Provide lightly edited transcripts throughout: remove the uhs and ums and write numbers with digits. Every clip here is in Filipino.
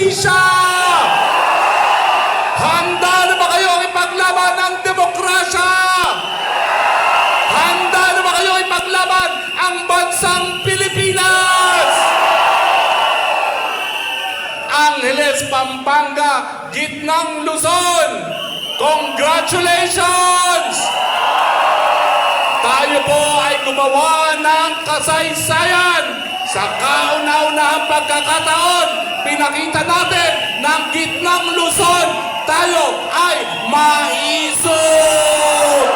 hustisya? Handa na ba kayo ipaglaban ng demokrasya? Handa na ba kayo ipaglaban ang bansang Pilipinas? Angeles, Pampanga, Gitnang Luzon, congratulations! Tayo po ay gumawa ng kasaysayan. Sa kauna-unahang pagkakataon, pinakita natin ng Gitnang Luzon, tayo ay maisog!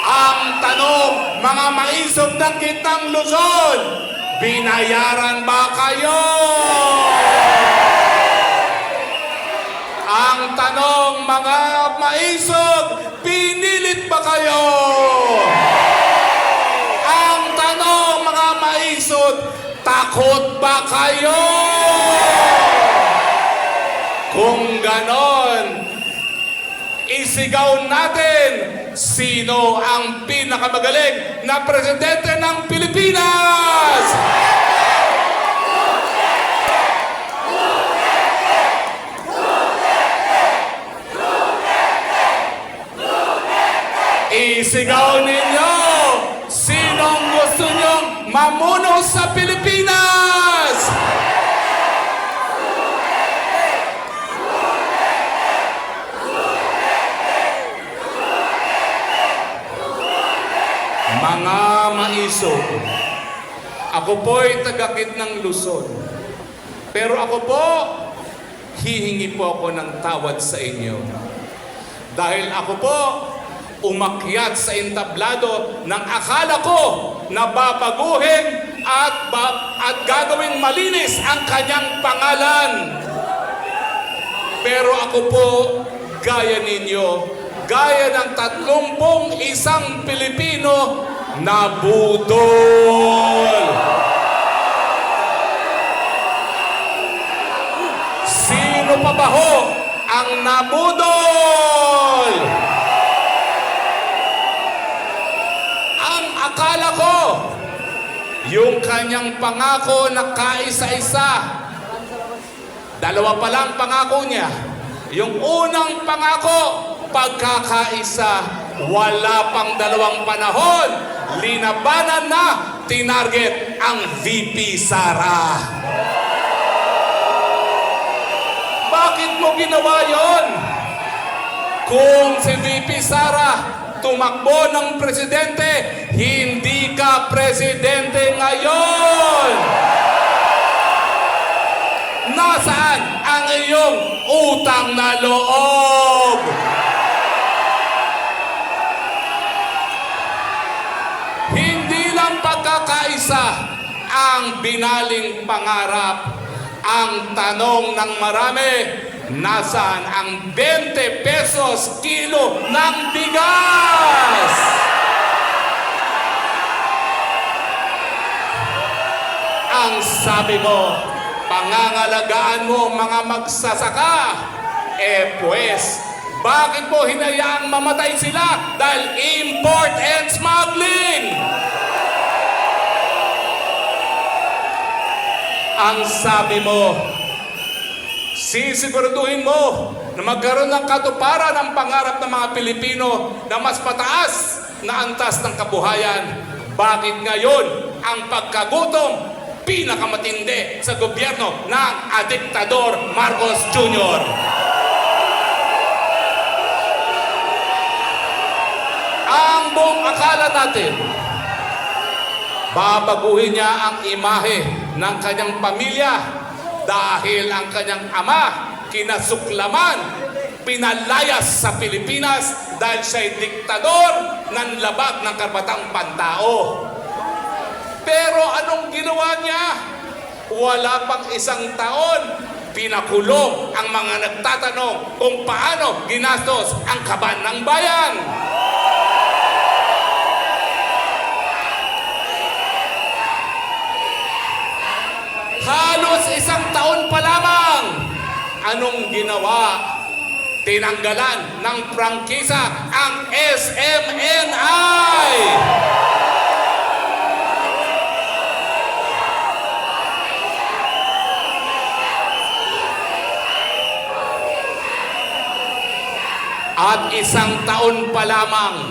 Ang tanong, mga maisog ng Gitnang Luzon, binayaran ba kayo? Ang tanong, mga maisog, pinilit ba kayo? Ang tanong, mga maisog, takot ba kayo? Kung ganon, isigaw natin, sino ang pinakamagaling na presidente ng Pilipinas? Isigaw ninyo, sinong gusto nyong mamuno sa Pilipinas? Mga maisog, ako po'y taga Gitnang Luzon. Pero ako po, hihingi po ako ng tawad sa inyo. Dahil ako po, umakyat sa entablado ng akala ko na babaguhin at gagawing malinis ang kanyang pangalan. Pero ako po, gaya ninyo, gaya ng 31 Pilipino na budol. Sino pa ba ho ang nabudol? Ang akala ko, yung kanyang pangako na kaisa-isa, dalawa pa lang pangako niya. Yung unang pangako, pagkakaisa, wala pang 2 panahon, linabanan na, tinarget ang VP Sara. Bakit mo ginawa yon? Kung si VP Sara tumakbo ng presidente, hindi ka presidente ngayon. Nasaan ang iyong utang na loob? Hindi lang pagkakaisa ang binaling pangarap. Ang tanong ng marami, nasaan ang 20 pesos kilo ng bigas? Ang sabi mo, pangangalagaan mo mga magsasaka, pues, bakit mo hinayaang mamatay sila? Dahil import and smuggling! Ang sabi mo, sisiguraduhin mo na magkaroon ng katuparan ang pangarap ng mga Pilipino na mas mataas na antas ng kabuhayan. Bakit ngayon ang pagkagutom pinakamatindi sa gobyerno ng adiktador Marcos Jr.? Ang buong akala natin, babaguhin niya ang imahe ng kanyang pamilya dahil ang kanyang ama kinasuklaman, pinalayas sa Pilipinas dahil siya'y diktador ng labag ng karapatang pantao. Pero anong ginawa niya? Wala pang 1 taon, pinakulong ang mga nagtatanong kung paano ginastos ang kaban ng bayan. Halos 1 taon pa lamang. Anong ginawa? Tinanggalan ng prangkisa ang SMNI. 1 taon pa lamang,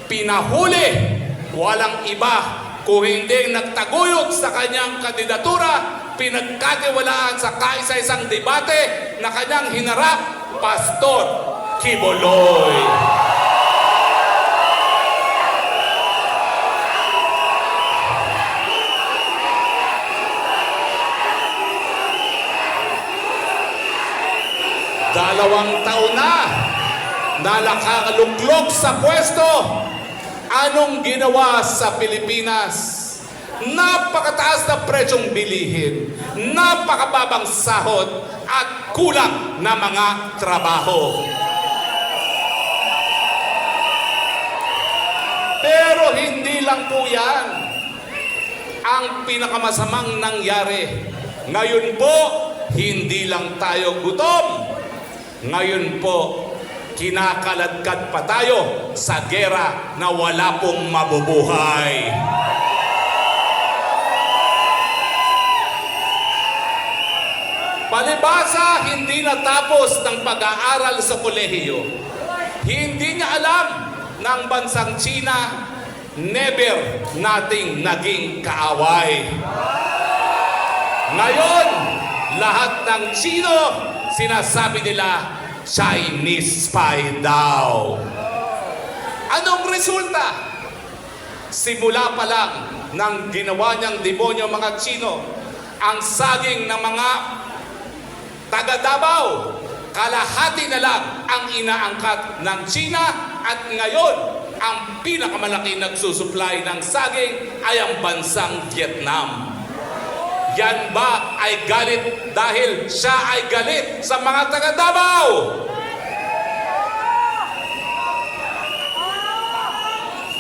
pinahuli, walang iba kung hindi nagtaguyod sa kanyang kandidatura, pinagkatiwalaan sa kaisa-isang debate na kanyang hinarap, Pastor Quiboloy. Dalawang taon na nakaluklok sa pwesto. Anong ginawa sa Pilipinas? Napakataas na presyong bilihin, napakababang sahod at kulang na mga trabaho. Pero hindi lang po yan ang pinakamasamang nangyari. Ngayon po, hindi lang tayo gutom. Ngayon po, kinakaladkad pa tayo sa gera na wala pong mabubuhay. Palibasa, hindi natapos ng pag-aaral sa kolehiyo. Hindi niya alam na ang bansang China never nating naging kaaway. Ngayon, lahat ng Chino, sinasabi nila, Chinese spy daw. Anong resulta? Simula pa lang ng ginawa niyang demonyo mga Chino, ang saging ng mga taga Davao, kalahati na lang ang inaangkat ng China at ngayon, ang pinakamalaki nagsusupply ng saging ay ang bansang Vietnam. Yan ba ay galit dahil siya ay galit sa mga taga Davao?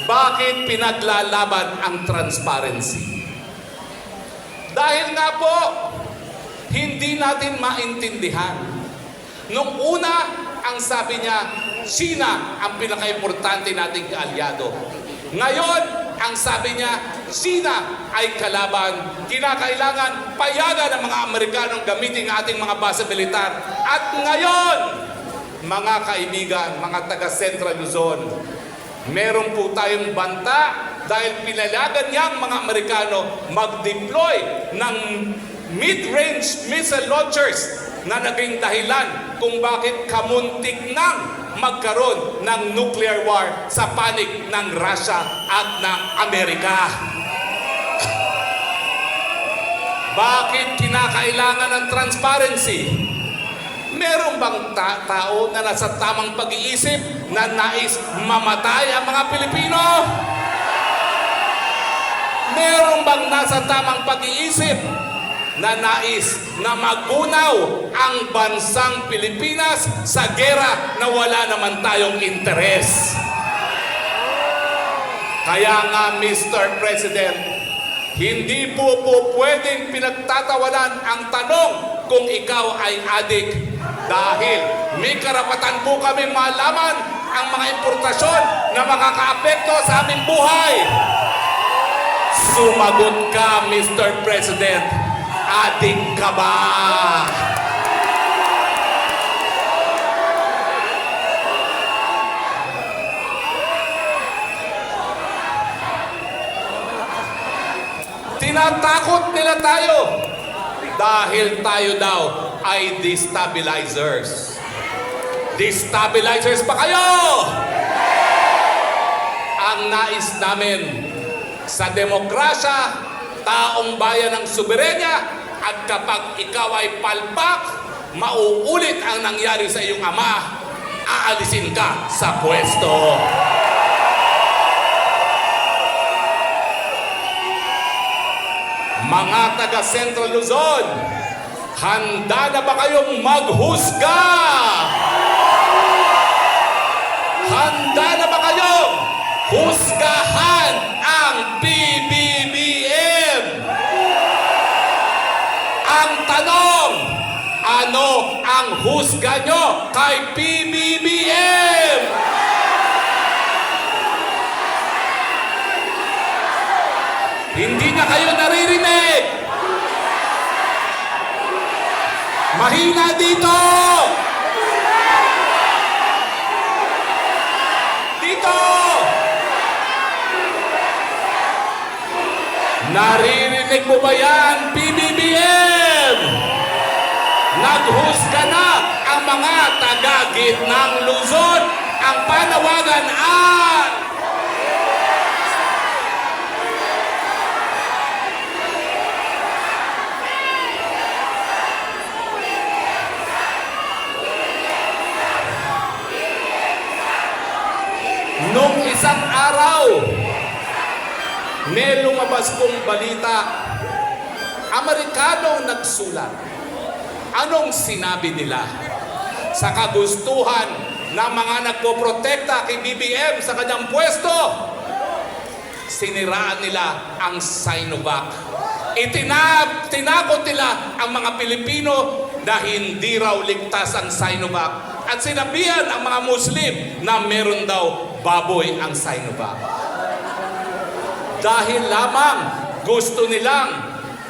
Bakit pinaglalaban ang transparency? Dahil nga po, hindi natin maintindihan. Nung una, ang sabi niya, China ang pinaka-importante nating kaalyado. Ngayon, ang sabi niya, China ay kalaban. Kinakailangan payagan ng mga Amerikanong gamitin ang ating mga base militar. At ngayon, mga kaibigan, mga taga-Central Luzon, meron po tayong banta dahil pinayagan niyang mga Amerikano mag-deploy ng mid-range missile launchers na naging dahilan kung bakit kamuntik nang magkaroon ng nuclear war sa panig ng Russia at ng Amerika. Bakit kinakailangan ng transparency? Meron bang tao na nasa tamang pag-iisip na nais mamatay ang mga Pilipino? Meron bang nasa tamang pag-iisip na nais na magunaw ang bansang Pilipinas sa gera na wala naman tayong interes? Kaya nga, Mr. President, hindi po pwedeng pinagtatawanan ang tanong kung ikaw ay adik dahil may karapatan po kami malaman ang mga importasyon na makakaapekto sa aming buhay. Sumagot ka, Mr. President. Adik ka ba? Tinatakot nila tayo dahil tayo daw ay destabilizers. Destabilizers pa kayo! Ang nais namin sa demokrasya, taong bayan ng soberenya, at kapag ikaw ay palpak, mauulit ang nangyari sa iyong ama, aalisin ka sa pwesto. Mga taga Central Luzon, handa na ba kayong maghusga? Handa na ba kayong husgahan ang PBBM? Ang tanong, ano ang husga nyo kay PBBM? Hindi na kayo naririnig. Mahina dito. Naririnig mo ba yan, PBBM? Naghusga na ang mga taga-gitnang Luzon. Ang panawagan ay nung isang araw, may lumabas kong balita. Amerikanong nagsulat. Anong sinabi nila? Sa kagustuhan ng mga nagpoprotekta kay BBM sa kanyang pwesto, siniraan nila ang Sinovac. Tinakot nila ang mga Pilipino na hindi raw ligtas ang Sinovac. At sinabihan ang mga Muslim na meron daw baboy ang Sinovac. Dahil lamang gusto nilang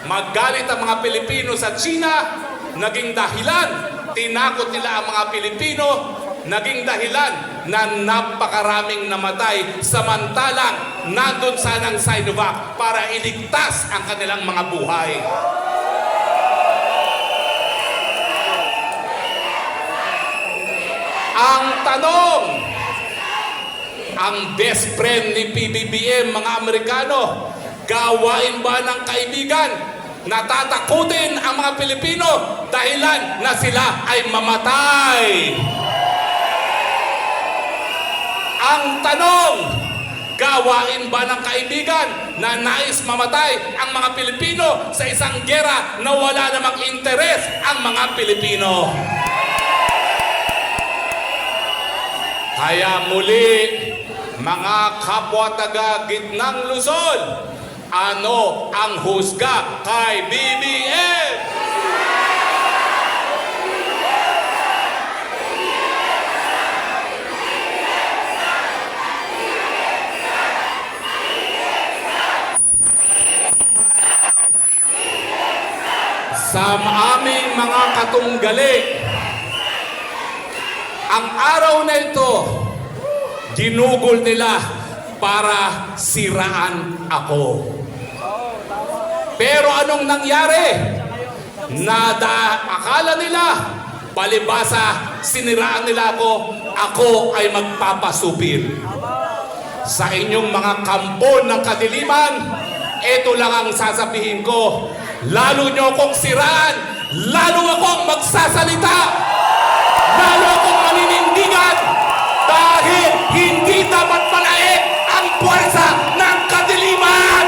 magalit ang mga Pilipino sa China, naging dahilan, tinakot nila ang mga Pilipino, naging dahilan na napakaraming namatay samantalang nandun sana ang Sinovac para iligtas ang kanilang mga buhay. Ang tanong, ang best friend ni PBBM, mga Amerikano, gawain ba ng kaibigan? Natatakutin ang mga Pilipino dahilan na sila ay mamatay. Ang tanong, gawain ba ng kaibigan na nais mamatay ang mga Pilipino sa isang gera na wala namang interes ang mga Pilipino? Kaya muli, mga kapwa taga-gitnang Luzon, ano ang husga kay BBM? Sa aming mga katunggali, ang araw na ito, ginugol nila para siraan ako. Pero anong nangyari? Akala nila, palibasa, siniraan nila ako ay magpapasupil. Sa inyong mga kampo ng kadiliman, ito lang ang sasabihin ko, lalo nyo akong siraan, lalo akong magsasalita, lalo akong maninindigan, dahil hindi dapat palaik ang puwersa ng kadiliman.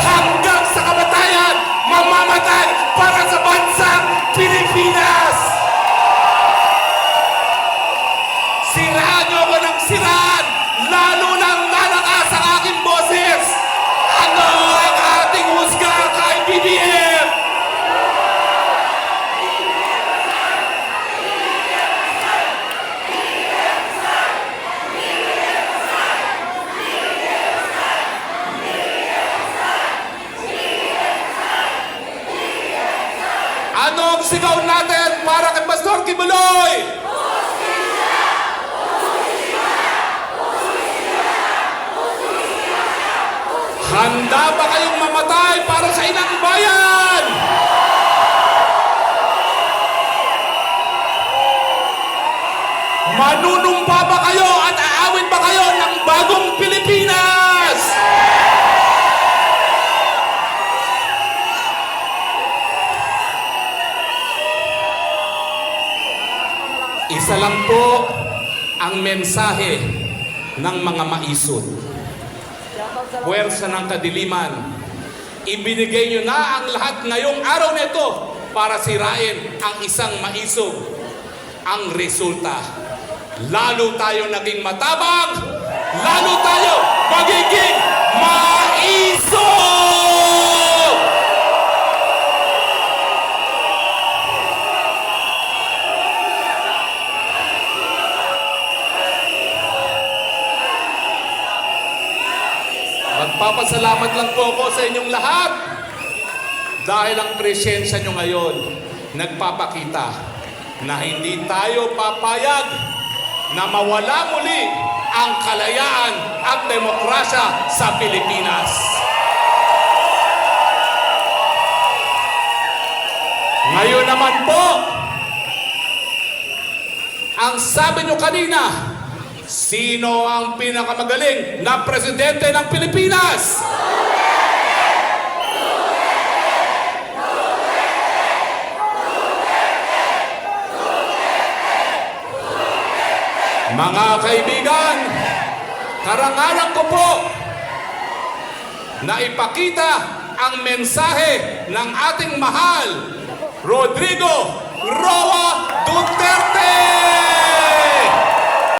Hanggang sa kamatayan, mamamatay para sa bansang Pilipinas. Siraan nyo ako ng siraan, lalo nang lalakas ang aking boses. Ano ang ating husga kay BBM? Anong sigaw natin para kay Pastor Kibuloy? Handa ba kayong mamatay para sa inang bayan? Manunumpa ba kayo at aawit ba kayo ng bagong Pilipinas? Isa lang po ang mensahe ng mga maisod. Puwersa ng kadiliman, ibinigay nyo na ang lahat ngayong araw na ito para sirain ang isang maisog. Ang resulta, lalo tayo naging matabang, lalo tayo magiging maisog! Magpapasalamat lang po ako sa inyong lahat dahil ang presensya nyo ngayon nagpapakita na hindi tayo papayag na mawala muli ang kalayaan at demokrasya sa Pilipinas. Ngayon naman po, ang sabi nyo kanina, sino ang pinakamagaling na presidente ng Pilipinas? Mga kaibigan, karangalan ko po na ipakita ang mensahe ng ating mahal, Rodrigo Roa Duterte!